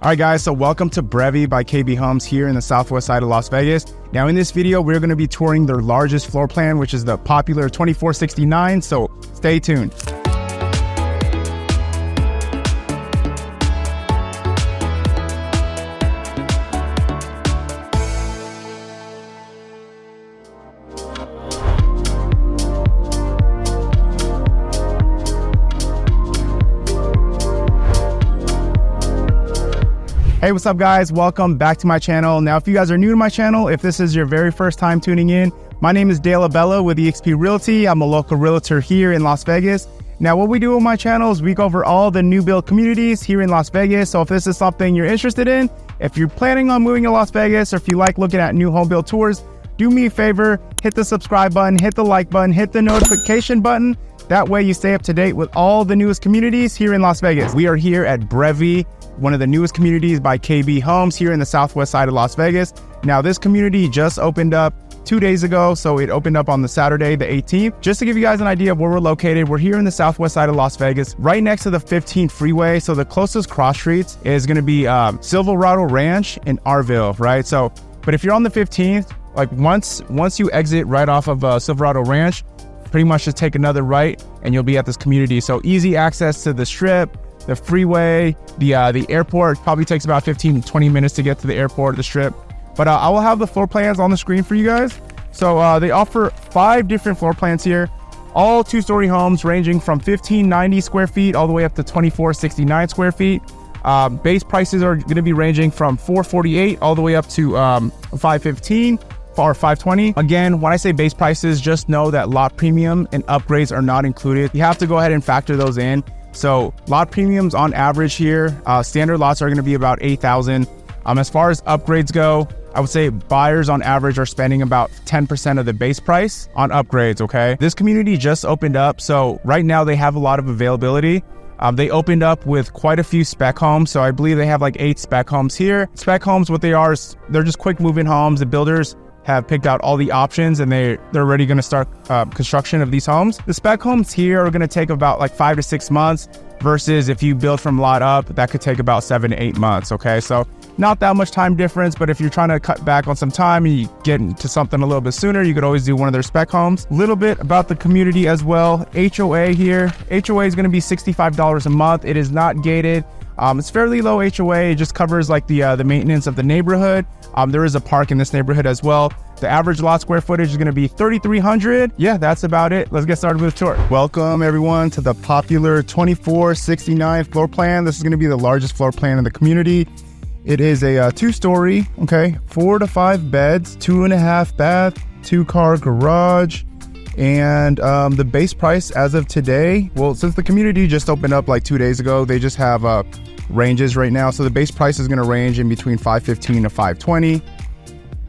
All right, guys, so welcome to Brevi by KB Homes here in the southwest side of Las Vegas. Now, in this video, we're going to be touring their largest floor plan, which is the popular 2469, so stay tuned. Hey, what's up, guys? Welcome back to my channel. Now, if you guys are new to my channel, if this is your very first time tuning in, my name is Dale Abella with Exp Realty. I'm a local realtor here in Las Vegas. Now, what we do on my channel is we go over all the new build communities here in Las Vegas. So if this is something you're interested in, if you're planning on moving to Las Vegas, or if you like looking at new home build tours, do me a favor, hit the subscribe button, hit the like button, hit the notification button. That way you stay up to date with all the newest communities here in Las Vegas. We are here at Brevi, one of the newest communities by KB Homes here in the southwest side of Las Vegas. Now, this community just opened up 2 days ago, so it opened up on the Saturday, the 18th. Just to give you guys an idea of where we're located, we're here in the southwest side of Las Vegas, right next to the 15 freeway. So the closest cross streets is going to be Silverado Ranch and Arville, right? So, but if you're on the 15th, like once you exit right off of Silverado Ranch, pretty much just take another right and you'll be at this community. So easy access to the strip, the freeway, the airport. Probably takes about 15 to 20 minutes to get to the airport, the strip. But I will have the floor plans on the screen for you guys. So they offer 5 different floor plans here, all 2-story homes ranging from 1,590 square feet all the way up to 2,469 square feet. Base prices are going to be ranging from $448 all the way up to $515 or $520. Again, when I say base prices, just know that lot premium and upgrades are not included. You have to go ahead and factor those in. So lot premiums on average here, standard lots are going to be about $8,000. As far as upgrades go, I would say buyers on average are spending about 10% of the base price on upgrades, okay? This community just opened up, so right now they have a lot of availability. They opened up with quite a few spec homes, so I believe they have like 8 spec homes here. Spec homes, what they are is they're just quick move-in homes. The builders have picked out all the options and they're already going to start construction of these homes. The spec homes here are going to take about like 5 to 6 months versus if you build from lot up, that could take about 7 to 8 months. Okay, so not that much time difference, but if you're trying to cut back on some time and you get into something a little bit sooner, you could always do one of their spec homes. A little bit about the community as well. HOA here. HOA is going to be $65 a month. It is not gated. It's fairly low HOA. It just covers like the maintenance of the neighborhood. There is a park in this neighborhood as well. The average lot square footage is going to be 3,300. Yeah, that's about it. Let's get started with the tour. Welcome everyone to the popular 2469 floor plan. This is going to be the largest floor plan in the community. It is a 2-story, okay, 4 to 5 beds, 2.5 bath, 2-car garage. And the base price as of today, well, since the community just opened up like 2 days ago, they just have ranges right now. So the base price is going to range in between $515 to $520.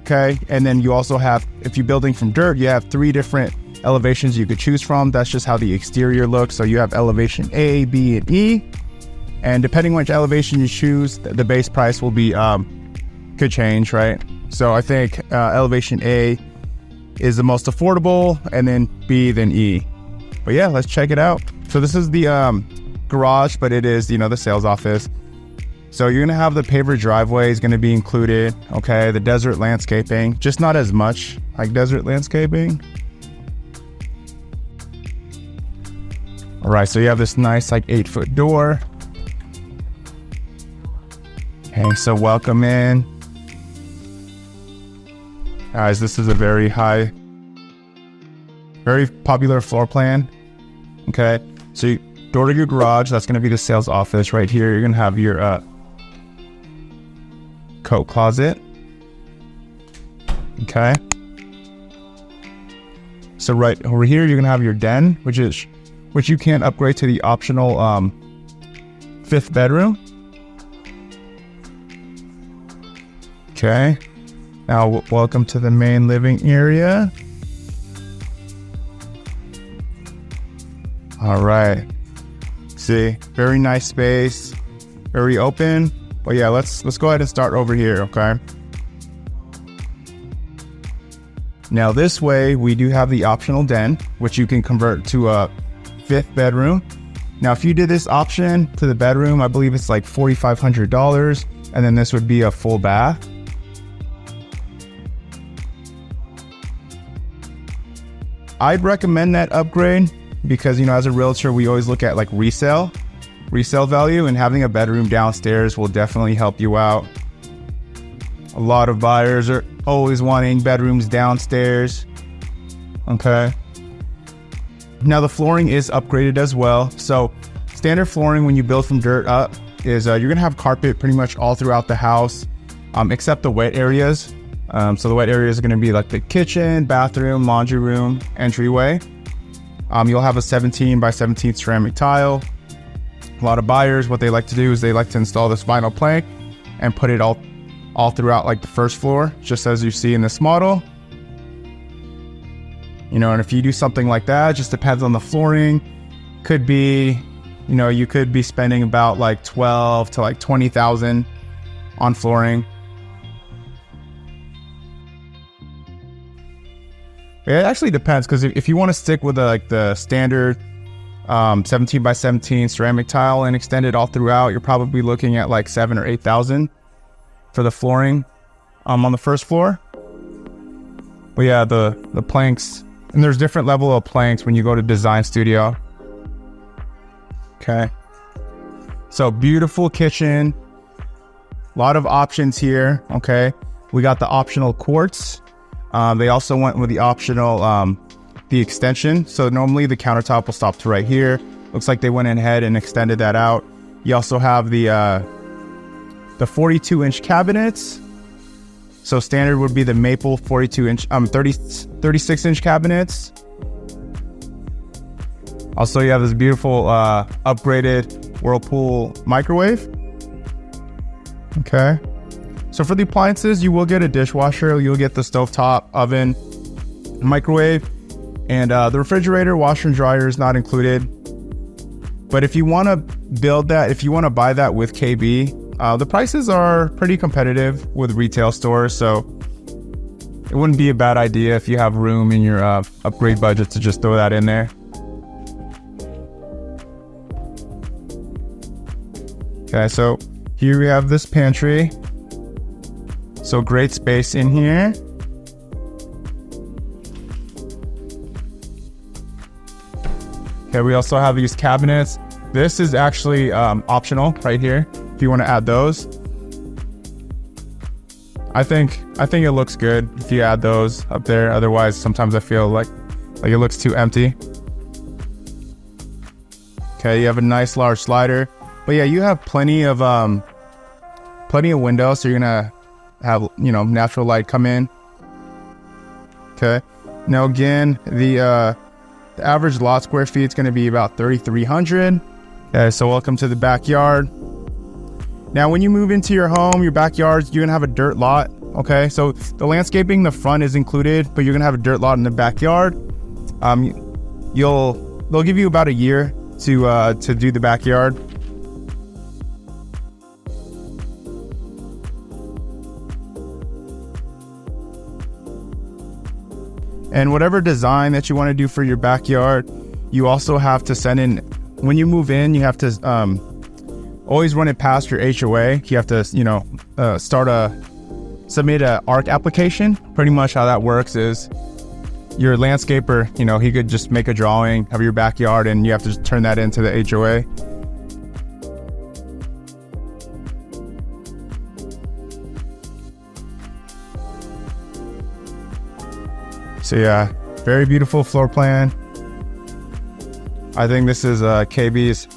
Okay, and then you also have, if you're building from dirt, you have 3 different elevations you could choose from. That's just how the exterior looks. So you have elevation A, B, and E. And depending which elevation you choose, the base price will be, could change, right? So I think elevation A is the most affordable, and then B, then E. But yeah, let's check it out. So this is the garage, but it is, the sales office. So you're gonna have the paver driveway is gonna be included, okay? The desert landscaping, just not as much like desert landscaping. All right, so you have this nice like 8-foot door. Okay, so welcome in. Guys, this is a very popular floor plan, okay? So door to your garage, that's gonna be the sales office right here. You're gonna have your coat closet, okay? So right over here, you're gonna have your den, which you can upgrade to the optional 5th bedroom. Okay, now welcome to the main living area. All right, see, very nice space, very open. But yeah, let's go ahead and start over here, okay? Now this way, we do have the optional den, which you can convert to a 5th bedroom. Now, if you did this option to the bedroom, I believe it's like $4,500, and then this would be a full bath. I'd recommend that upgrade because, as a realtor, we always look at like resale value, and having a bedroom downstairs will definitely help you out. A lot of buyers are always wanting bedrooms downstairs. Okay. Now the flooring is upgraded as well. So standard flooring when you build from dirt up is you're gonna have carpet pretty much all throughout the house, except the wet areas. So the wet areas are gonna be like the kitchen, bathroom, laundry room, entryway. You'll have a 17 by 17 ceramic tile. A lot of buyers, what they like to do is they like to install this vinyl plank and put it all throughout like the first floor, just as you see in this model. And if you do something like that, it just depends on the flooring. Could be, you could be spending about like 12 to like 20,000 on flooring. It actually depends, because if you want to stick with the standard 17 by 17 ceramic tile and extend it all throughout, you're probably looking at like 7,000 or 8,000 for the flooring on the first floor. But yeah, the planks, and there's different level of planks when you go to design studio. Okay. So beautiful kitchen. A lot of options here. Okay. We got the optional quartz. They also went with the optional, the extension. So normally the countertop will stop to right here. Looks like they went ahead and extended that out. You also have the 42-inch cabinets. So standard would be the maple 36-inch cabinets. Also, you have this beautiful upgraded Whirlpool microwave. Okay. So for the appliances, you will get a dishwasher. You'll get the stovetop oven, microwave, and the refrigerator, washer and dryer is not included. But if you want to build that, if you want to buy that with KB, the prices are pretty competitive with retail stores, so it wouldn't be a bad idea if you have room in your upgrade budget to just throw that in there. Okay, so here we have this pantry. So great space in here. Okay, we also have these cabinets. This is actually optional right here if you want to add those. I think it looks good if you add those up there. Otherwise, sometimes I feel like it looks too empty. Okay, you have a nice large slider. But yeah, you have plenty of windows, so you're gonna have natural light come in. Okay. Now again, the average lot square feet is going to be about 3,300. Okay, so welcome to the backyard. Now, when you move into your home, your backyard, you're gonna have a dirt lot. Okay, so the landscaping, the front is included, but you're gonna have a dirt lot in the backyard. They'll give you about a year to do the backyard. And whatever design that you want to do for your backyard, you also have to send in, when you move in, you have to always run it past your HOA. You have to, submit a ARC application. Pretty much how that works is your landscaper, he could just make a drawing of your backyard and you have to just turn that into the HOA. So yeah, very beautiful floor plan. I think this is KB's.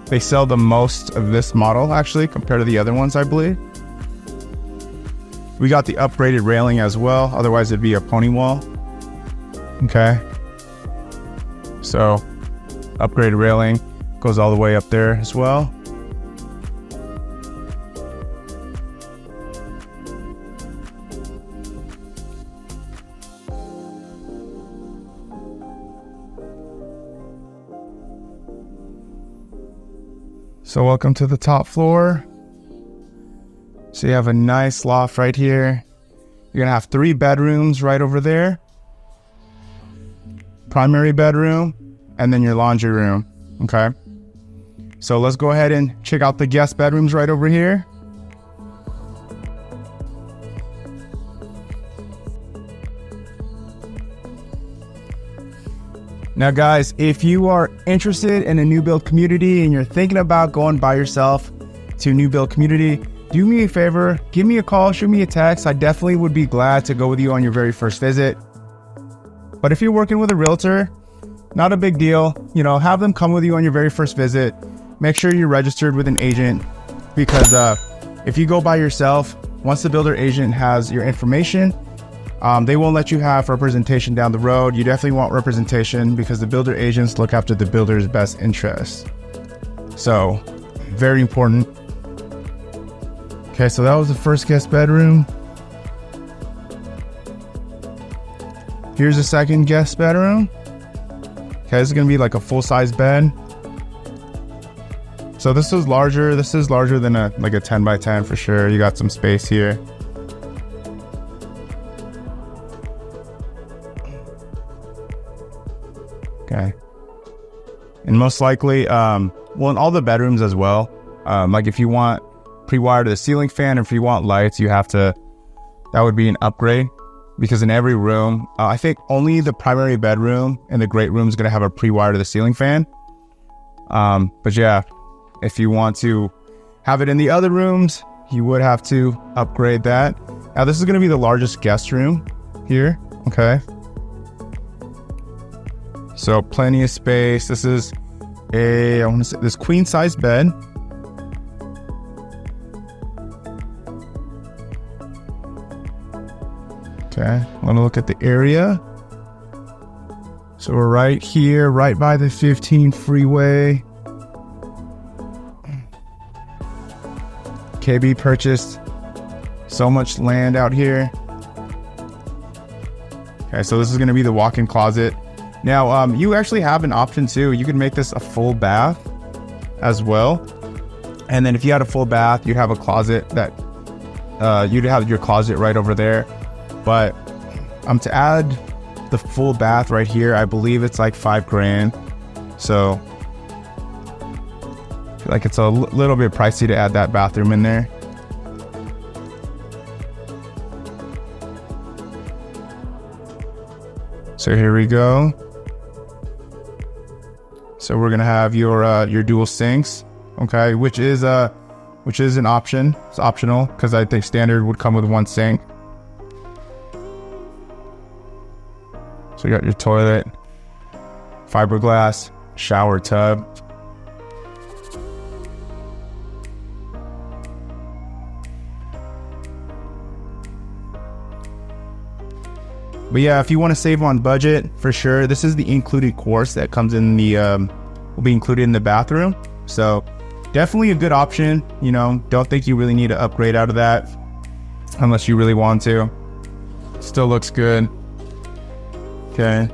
They sell the most of this model actually compared to the other ones, I believe. We got the upgraded railing as well. Otherwise it'd be a pony wall. Okay. So upgraded railing goes all the way up there as well. So welcome to the top floor. So you have a nice loft right here. You're gonna have 3 bedrooms right over there. Primary bedroom, and then your laundry room. Okay. So let's go ahead and check out the guest bedrooms right over here. Now guys, if you are interested in a new build community and you're thinking about going by yourself to a new build community, do me a favor, give me a call, shoot me a text. I definitely would be glad to go with you on your very first visit. But if you're working with a realtor, not a big deal. You know, have them come with you on your very first visit. Make sure you're registered with an agent, because if you go by yourself, once the builder agent has your information, they won't let you have representation down the road. You definitely want representation because the builder agents look after the builder's best interests. So, very important. Okay, so that was the first guest bedroom. Here's the second guest bedroom. Okay, this is gonna be like a full-size bed. So this is larger. This is larger than like a 10 by 10 for sure. You got some space here. Okay. And most likely, well, in all the bedrooms as well, like if you want pre-wire to the ceiling fan, or if you want lights, you have to, that would be an upgrade, because in every room, I think only the primary bedroom and the great room is going to have a pre-wire to the ceiling fan. But yeah, if you want to have it in the other rooms, you would have to upgrade that. Now this is going to be the largest guest room here. Okay. So plenty of space. This is I want to say this queen size bed. Okay, let me look at the area. So we're right here, right by the 15 freeway. KB purchased so much land out here. Okay, so this is going to be the walk-in closet. Now, you actually have an option too. You could make this a full bath as well. And then if you had a full bath, you'd have a closet that, you'd have your closet right over there. But to add the full bath right here, I believe it's like $5 grand. So I feel like it's a little bit pricey to add that bathroom in there. So here we go. So we're gonna have your dual sinks, okay, which is an option. It's optional because I think standard would come with one sink. So you got your toilet, fiberglass, shower tub. But yeah, if you want to save on budget, for sure, this is the included quartz that comes in the, will be included in the bathroom. So definitely a good option. You know, don't think you really need to upgrade out of that unless you really want to. Still looks good. Okay.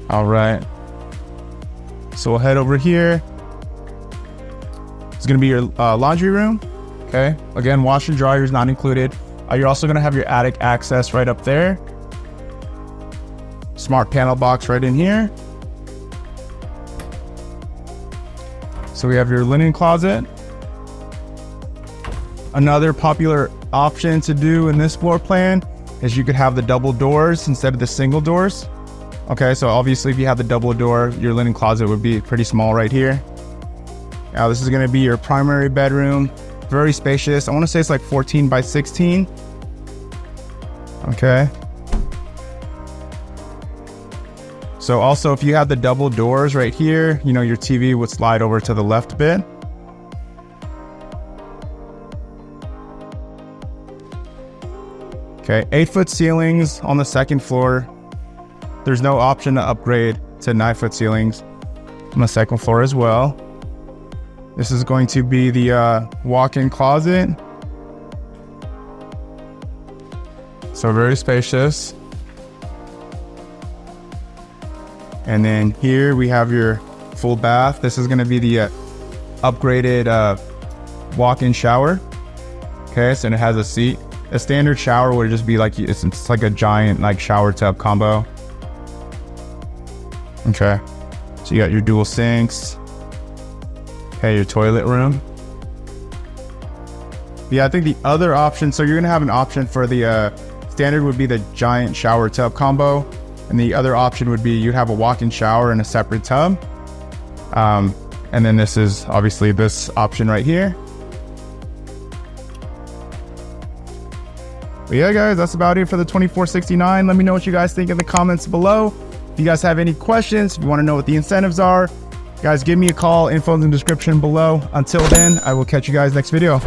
All right. So we'll head over here. It's going to be your laundry room. Okay. Again, washer and dryer is not included. You're also going to have your attic access right up there. Smart panel box right in here. So we have your linen closet. Another popular option to do in this floor plan is you could have the double doors instead of the single doors. Okay, so obviously if you have the double door, your linen closet would be pretty small right here. Now this is going to be your primary bedroom. Very spacious. I want to say it's like 14 by 16. Okay. So also if you have the double doors right here, you know, your TV would slide over to the left a bit. Okay, 8-foot ceilings on the second floor. There's no option to upgrade to 9-foot ceilings on the second floor as well. This is going to be the walk-in closet. So very spacious. And then here we have your full bath. This is going to be the upgraded walk-in shower. Okay, so it has a seat. A standard shower would just be like, it's like a giant like shower tub combo. Okay, so you got your dual sinks. Okay, your toilet room. Yeah, I think the other option, so you're gonna have an option for the standard would be the giant shower tub combo. And the other option would be you'd have a walk-in shower and a separate tub. And then this is obviously this option right here. But yeah, guys, that's about it for the 2469. Let me know what you guys think in the comments below. If you guys have any questions, if you want to know what the incentives are, guys, give me a call. Info's in the description below. Until then, I will catch you guys next video.